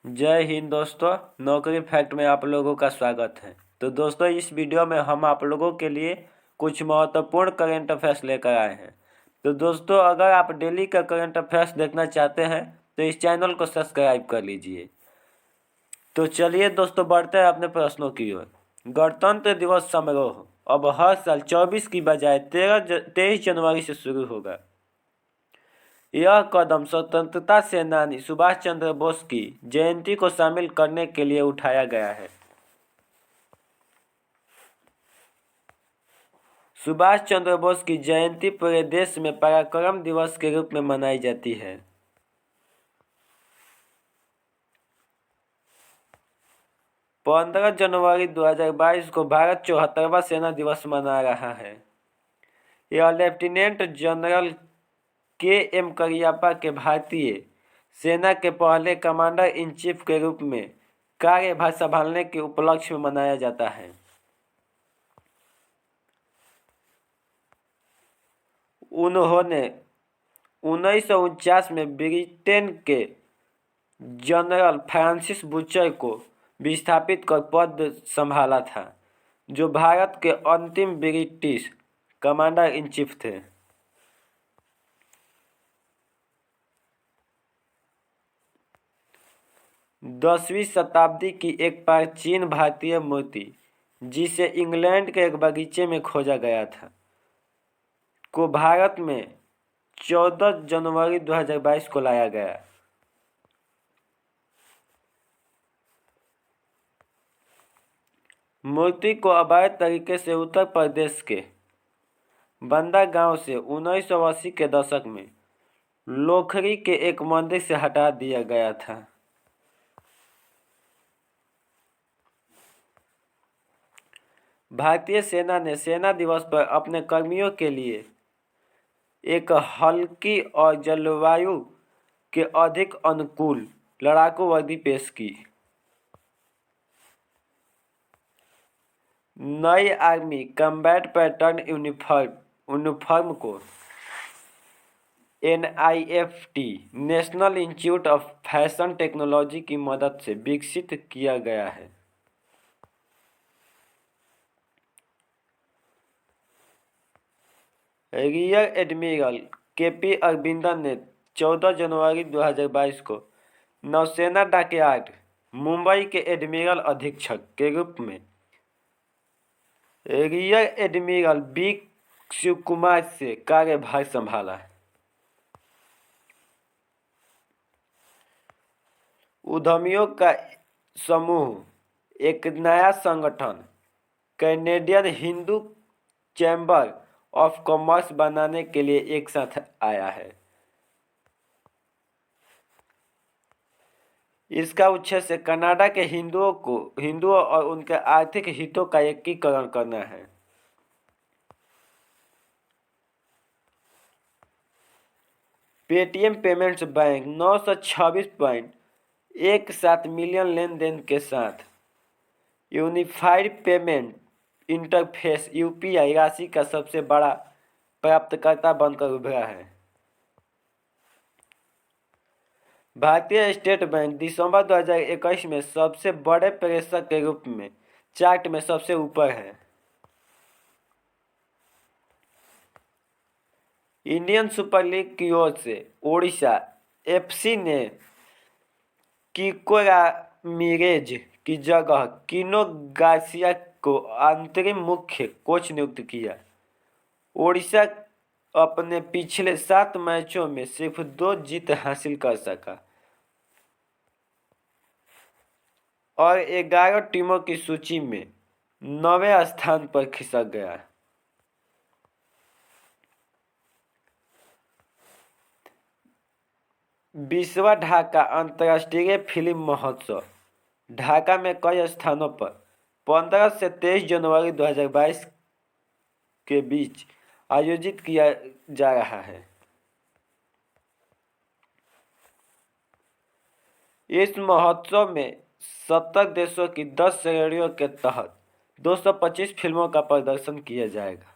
जय हिंद दोस्तों। नौकरी फैक्ट में आप लोगों का स्वागत है। तो दोस्तों, इस वीडियो में हम आप लोगों के लिए कुछ महत्वपूर्ण करंट अफेयर्स लेकर आए हैं। तो दोस्तों, अगर आप डेली का करंट अफेयर्स देखना चाहते हैं तो इस चैनल को सब्सक्राइब कर लीजिए। तो चलिए दोस्तों, बढ़ते हैं अपने प्रश्नों की ओर। गणतंत्र दिवस समारोह अब हर साल 24 की बजाय 23 जनवरी से शुरू होगा। यह कदम स्वतंत्रता सेनानी सुभाष चंद्र बोस की जयंती को शामिल करने के लिए उठाया गया है। सुभाष चंद्र बोस की जयंती पूरे देश में पराक्रम दिवस के रूप में मनाई जाती है। पंद्रह जनवरी 2022 को भारत 74वां सेना दिवस मना रहा है। यह लेफ्टिनेंट जनरल के.एम. करियप्पा के भारतीय सेना के पहले कमांडर इन चीफ के रूप में कार्यभार संभालने के उपलक्ष्य में मनाया जाता है। उन्होंने 1949 में ब्रिटेन के जनरल फ्रांसिस बूचर को विस्थापित कर पद संभाला था, जो भारत के अंतिम ब्रिटिश कमांडर इन चीफ थे। दसवीं शताब्दी की एक प्राचीन भारतीय मूर्ति, जिसे इंग्लैंड के एक बगीचे में खोजा गया था, को भारत में 14 जनवरी 2022 को लाया गया। मूर्ति को अवैध तरीके से उत्तर प्रदेश के बंदरगांव से 1980 के दशक में लोखरी के एक मंदिर से हटा दिया गया था। भारतीय सेना ने सेना दिवस पर अपने कर्मियों के लिए एक हल्की और जलवायु के अधिक अनुकूल लड़ाकू वर्दी पेश की। नई आर्मी कम्बैट पैटर्न यूनिफॉर्म को NIFT national institute of fashion technology की मदद से विकसित किया गया है। रियर एडमिरल KP अरविंदन ने 14 जनवरी 2022 को नौसेना डॉकयार्ड मुंबई के एडमिरल अधीक्षक के रूप में रियर एडमिरल B शिवकुमार से कार्यभार संभाला। उद्यमियों का समूह एक नया संगठन Canadian Hindu chamber of commerce बनाने के लिए एक साथ आया है। इसका उद्देश्य कनाडा के हिंदुओं और उनके आर्थिक हितों का एकीकरण करना है। पेटीएम पेमेंट्स बैंक 926.17 मिलियन लेन देन के साथ यूनिफाइड पेमेंट इंटरफेस UPI राशि का सबसे बड़ा प्राप्तकर्ता बनकर उभरा है। भारतीय स्टेट बैंक दिसंबर 2021 में सबसे बड़े प्रेषक के रूप में चार्ट में सबसे ऊपर है। इंडियन सुपर लीग की ओर से ओडिशा FC ने किको रामिरेज की जगह किनो गार्सिया को अंतरिम मुख्य कोच नियुक्त किया। ओडिशा अपने पिछले 7 मैचों में सिर्फ 2 जीत हासिल कर सका और 11 टीमों की सूची में 9वें स्थान पर खिसक गया। विश्व ढाका अंतर्राष्ट्रीय फिल्म महोत्सव ढाका में कई स्थानों पर 15 से 23 जनवरी 2022 के बीच आयोजित किया जा रहा है। इस महोत्सव में 70 देशों की 10 श्रेणियों के तहत 225 फिल्मों का प्रदर्शन किया जाएगा।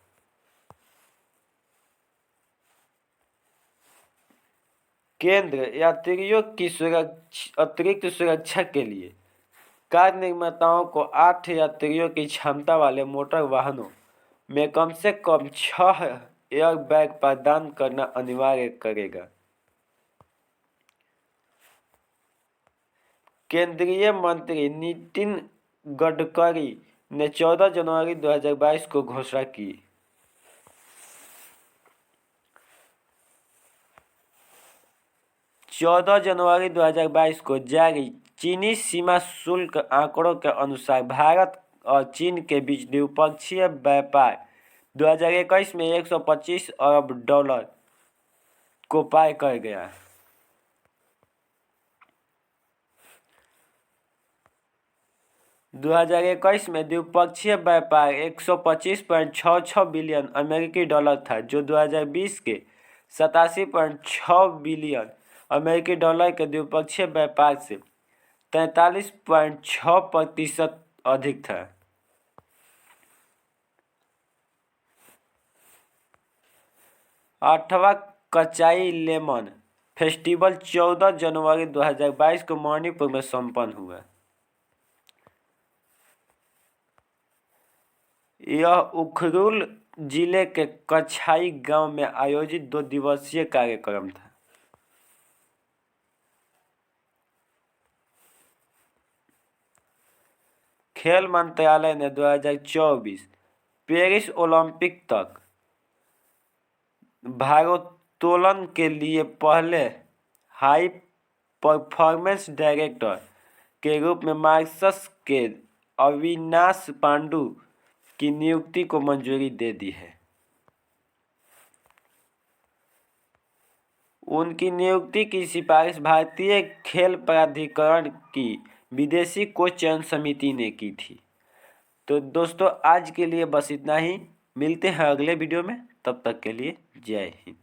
केंद्र यात्रियों की अतिरिक्त सुरक्षा के लिए कार निर्माताओं को 8 यात्रियों की क्षमता वाले मोटर वाहनों में कम से कम 6 एयरबैग प्रदान करना अनिवार्य करेगा। केंद्रीय मंत्री नितिन गडकरी ने 14 जनवरी 2022 को घोषणा की। जनवरी 2022 को जारी चीनी सीमा शुल्क आंकड़ों के अनुसार भारत और चीन के बीच द्विपक्षीय व्यापार 2021 में $125 अरब को पार कर गया। में द्विपक्षीय व्यापार $125.66 बिलियन अमेरिकी डॉलर था, जो 2020 के $87.6 बिलियन अमेरिकी डॉलर के द्विपक्षीय व्यापार से 43.6% अधिक था। 8वां कचाई लेमन फेस्टिवल 14 जनवरी 2022 को मणिपुर में संपन्न हुआ। यह उखरुल जिले के कछाई गांव में आयोजित 2 दिवसीय कार्यक्रम था। खेल मंत्रालय ने 2024 पेरिस ओलंपिक तक भारोत्तोलन के लिए पहले हाई परफॉर्मेंस डायरेक्टर के रूप में मार्कस के अविनाश पांडु की नियुक्ति को मंजूरी दे दी है। उनकी नियुक्ति की सिफारिश भारतीय खेल प्राधिकरण की विदेशी कोच चयन समिति ने की थी। तो दोस्तों आज के लिए बस इतना ही, मिलते हैं अगले वीडियो में, तब तक के लिए जय हिंद।